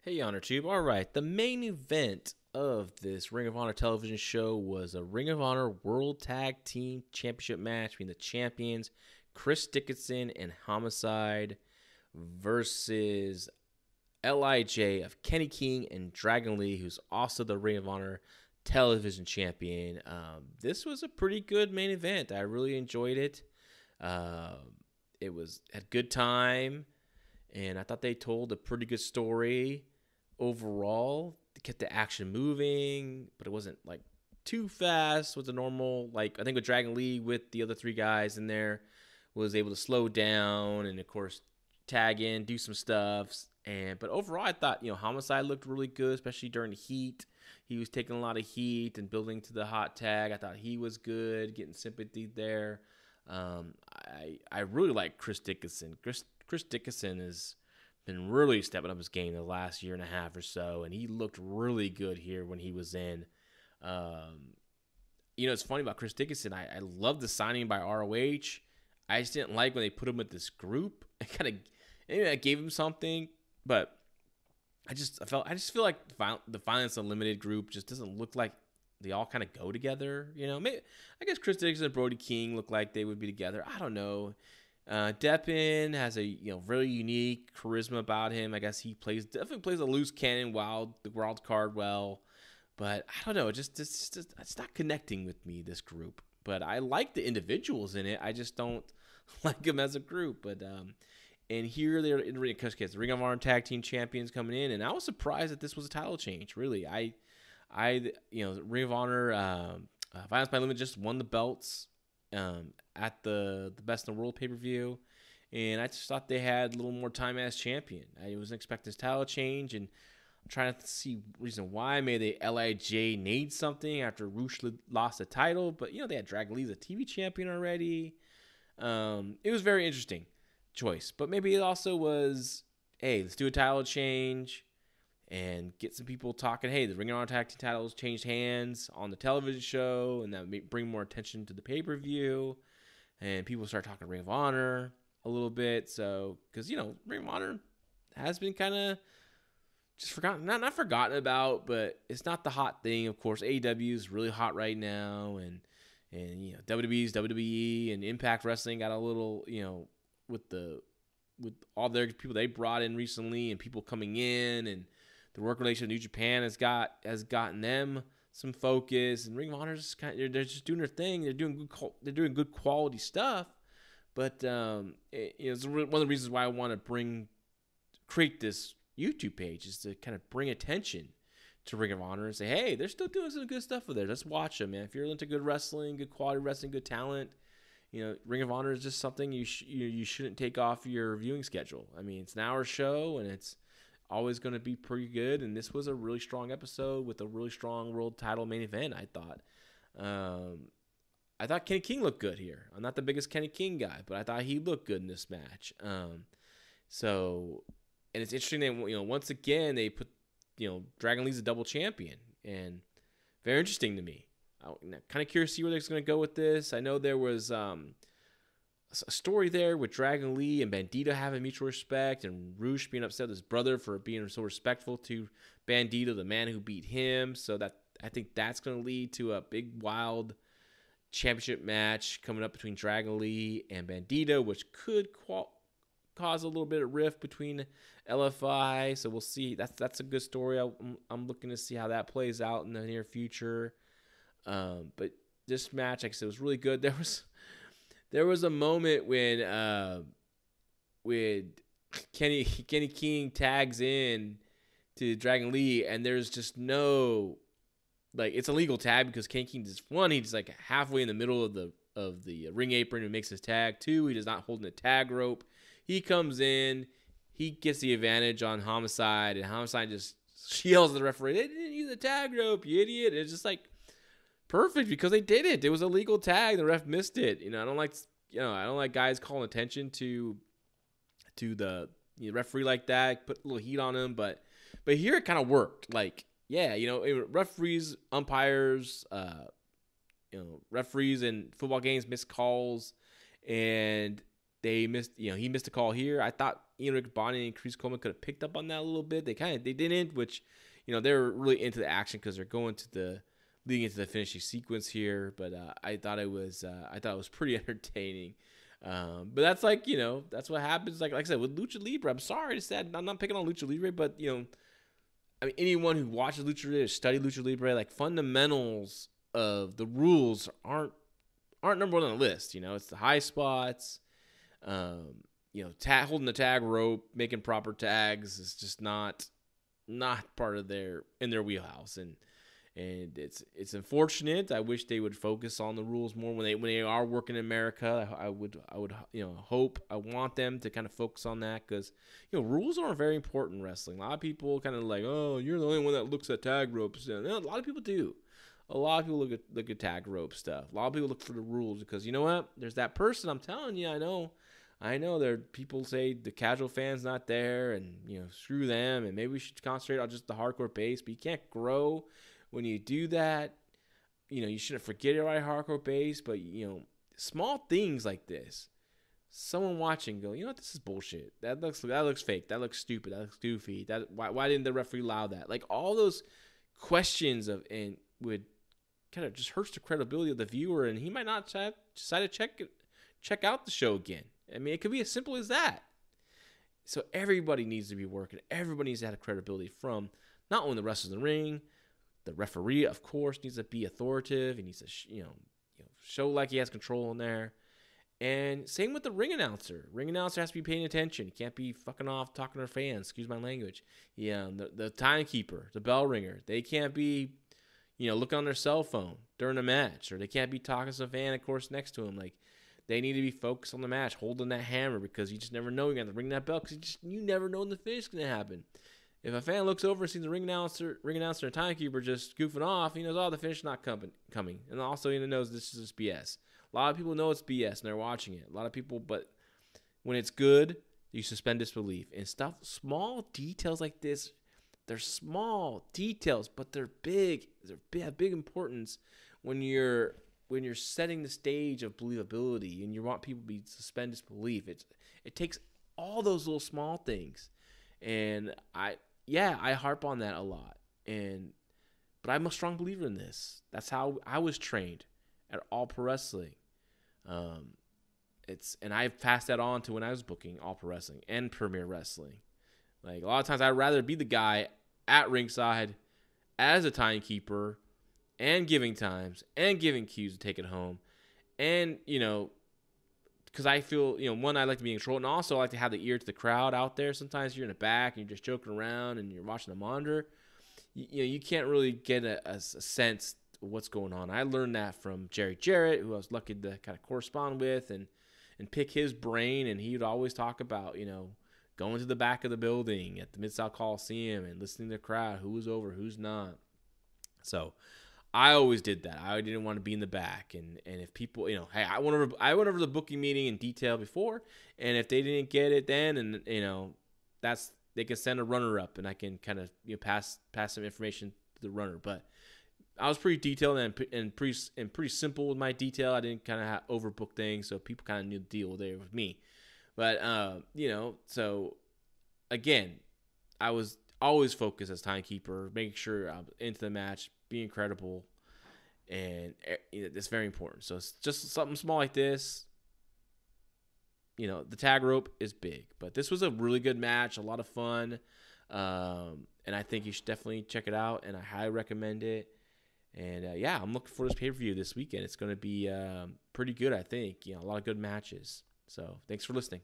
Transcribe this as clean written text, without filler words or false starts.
Hey, Honor Tube. All right, the main event of this Ring of Honor television show was a Ring of Honor World Tag Team Championship match between the champions Chris Dickinson and Homicide versus Lij of Kenny King and Dragon Lee, who's also the Ring of Honor television champion. This was a pretty good main event. I really enjoyed it. It was a good time, and I thought they told a pretty good story overall. They kept the action moving, but it wasn't like too fast. Was a normal, like, I think with Dragon Lee with the other three guys in there was able to slow down and of course tag in, do some stuff. But overall, I thought Homicide looked really good, especially during the heat. He was taking a lot of heat and building to the hot tag. I thought he was good, getting sympathy there. I really like Chris Dickinson. Chris Dickinson has been really stepping up his game the last year and a half or so, and he looked really good here when he was in. It's funny about Chris Dickinson. I love the signing by ROH. I just didn't like when they put him with this group. I gave him something, but I just feel like the Violence Unlimited group just doesn't look like they all kind of go together. Maybe, I guess Chris Dickinson and Brody King look like they would be together. I don't know. Deppen has a really unique charisma about him. I guess he definitely plays a loose cannon the wild card well, but I don't know. It's not connecting with me, this group. But I like the individuals in it. I just don't like them as a group. But and here they're in the Ring of Honor Tag Team Champions coming in, and I was surprised that this was a title change. Really, Ring of Honor, Violence by Limit just won the belts at the Best in the World pay-per-view, and I just thought they had a little more time as champion. I wasn't expecting this title change, and I'm trying to see reason why. Maybe Lij need something after Rush lost the title, but they had Dragon Lee as a TV champion already. It was very interesting choice, but maybe it also was, hey, let's do a title change and get some people talking. Hey, the Ring of Honor Tag Team titles changed hands on the television show, and that may bring more attention to the pay-per-view, and people start talking Ring of Honor a little bit. So, because Ring of Honor has been kind of just forgotten, not forgotten about, but it's not the hot thing. Of course, AEW is really hot right now, and WWE's WWE and Impact Wrestling got a little with all their people they brought in recently and people coming in, and the work relation with New Japan has gotten them some focus, and Ring of Honor is they're just doing their thing. They're doing good quality stuff, but it's one of the reasons why I want to create this YouTube page is to kind of bring attention to Ring of Honor and say, hey, they're still doing some good stuff with there. Let's watch them, man. If you're into good wrestling, good quality wrestling, good talent, Ring of Honor is just something you shouldn't take off your viewing schedule. I mean, it's an hour show, and it's always going to be pretty good, and this was a really strong episode with a really strong world title main event, I thought. I thought Kenny King looked good here. I'm not the biggest Kenny King guy, but I thought he looked good in this match. And it's interesting that, once again, they put, Dragon Lee's a double champion, and very interesting to me. I'm kind of curious to see where they're going to go with this. I know there was a story there with Dragon Lee and Bandito having mutual respect, and Rush being upset with his brother for being so respectful to Bandito, the man who beat him. So that I think that's going to lead to a big, wild championship match coming up between Dragon Lee and Bandito, which could cause a little bit of rift between LFI. So we'll see. That's a good story. I'm looking to see how that plays out in the near future. But this match, like I said, was really good. There was a moment when Kenny King tags in to Dragon Lee, and there's just no, like, it's a legal tag because Kenny King he's like halfway in the middle of the ring apron and makes his tag. 2, he does not hold in the tag rope. He comes in, he gets the advantage on Homicide, and Homicide just yells at the referee, "They didn't use the tag rope, you idiot!" It's just like perfect because they did it. It was a legal tag. The ref missed it. I don't like guys calling attention to the referee like that. Put a little heat on him, but here it kind of worked. Like, yeah, referees, umpires, referees in football games miss calls, and They missed, he missed a call here. I thought Rick Bonnie and Chris Coleman could have picked up on that a little bit. They didn't, which, they're really into the action because they're going to leading into the finishing sequence here. But I thought it was pretty entertaining. But that's that's what happens. Like I said, with Lucha Libre, I'm sorry to say, I'm not picking on Lucha Libre, but anyone who watches Lucha Libre or study Lucha Libre, like fundamentals of the rules aren't number one on the list. It's the high spots. Holding the tag rope, making proper tags is just not part of their wheelhouse, and it's unfortunate. I wish they would focus on the rules more when they are working in America. I would I want them to kind of focus on that, because rules are very important in wrestling. A lot of people kind of like, oh, you're the only one that looks at tag ropes. A lot of people do. A lot of people look at tag rope stuff. A lot of people look for the rules because you know what? There's that person. I'm telling you, I know there people say the casual fan's not there, and screw them, and maybe we should concentrate on just the hardcore base. But you can't grow when you do that. You shouldn't forget it right, hardcore base. But small things like this, someone watching go, what, this is bullshit. That looks fake. That looks stupid. That looks goofy. Why didn't the referee allow that? Like all those questions would kind of just hurts the credibility of the viewer, and he might not decide to check out the show again. It could be as simple as that. So everybody needs to be working. Everybody needs to have credibility from not only the wrestlers in the ring, the referee, of course, needs to be authoritative. He needs to show like he has control in there. And same with the ring announcer. Ring announcer has to be paying attention. He can't be fucking off talking to their fans. Excuse my language. The timekeeper, the bell ringer, they can't be looking on their cell phone during a match, or they can't be talking to some fan, of course, next to him. Like, they need to be focused on the match, holding that hammer, because you just never know. You got to ring that bell because you never know when the finish is going to happen. If a fan looks over and sees the ring announcer and timekeeper just goofing off, he knows, the finish is not coming. And also he knows this is just BS. A lot of people know it's BS and they're watching it. A lot of people, but when it's good, you suspend disbelief. And small details like this, they're small details, but they're big. They have big importance when you're setting the stage of believability, and you want people to be suspend disbelief. It takes all those little small things, and I harp on that a lot. But I'm a strong believer in this. That's how I was trained at All Pro Wrestling. And I've passed that on to when I was booking All Pro Wrestling and Premier Wrestling. Like, a lot of times I'd rather be the guy at ringside as a timekeeper and giving times and giving cues to take it home. And, because I feel, one, I like to be in control, and also I like to have the ear to the crowd out there. Sometimes you're in the back and you're just joking around and you're watching the monitor. You can't really get a sense of what's going on. I learned that from Jerry Jarrett, who I was lucky to kind of correspond with and pick his brain. And he would always talk about, going to the back of the building at the Mid-South Coliseum and listening to the crowd, who was over, who's not. So I always did that. I didn't want to be in the back. And if people, hey, I went over the booking meeting in detail before, and if they didn't get it then, and they can send a runner up, and I can kind of pass some information to the runner. But I was pretty detailed and pretty simple with my detail. I didn't kind of overbook things, so people kind of knew the deal there with me. But so again, I was always focused as timekeeper, making sure I'm into the match, being credible, and it's very important. So it's just something small like this. The tag rope is big, but this was a really good match, a lot of fun, and I think you should definitely check it out, and I highly recommend it. And I'm looking for this pay-per-view this weekend. It's going to be pretty good, I think. A lot of good matches. So thanks for listening.